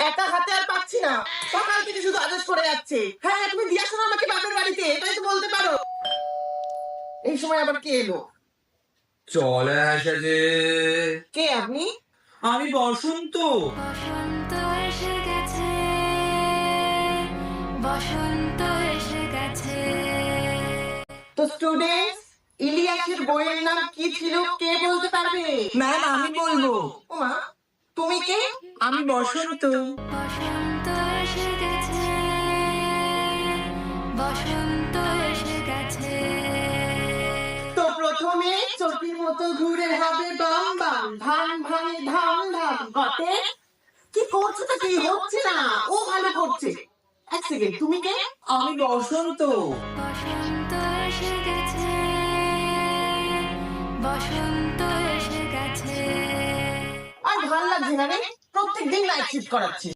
একা হাতে আর পাচ্ছি না, সকাল থেকে শুধু আদেশ করে যাচ্ছে। হ্যাঁ, তুমি দিয়ে আসো না আমাকে বাপের বাড়িতে, এটাই তো বলতে পারো। এই সময় আবার কে এলো? চলে এসেছে। কে আপনি? আমি বসন্ত। বসন্ত এসে গেছে, বসন্ত এসে গেছে। তো স্টুডেন্টস, ইলিয়াসের বইয়ের নাম কি ছিল কে বলতে পারবে? ম্যাম আমি বলবো। ওমা, তুমি কে? আমি বসন্ত। বসন্ত এসে গেছে, বসন্ত এসে গেছে। তো প্রথমে চটির মতো ঘুরে হবে বাম বাম, ধান ভাঙে ধান ধান ঘটে। কি করছো তো? কি হচ্ছে না? ও ভালো করছে। এক সেকেন্ড, তুমি কে? আমি বসন্ত। বসন্ত এসে গেছে, বসন্ত এসে গেছে। আর ভালো লাগছে না রে, প্রত্যেকদিন নাইট শিফট করাচ্ছি।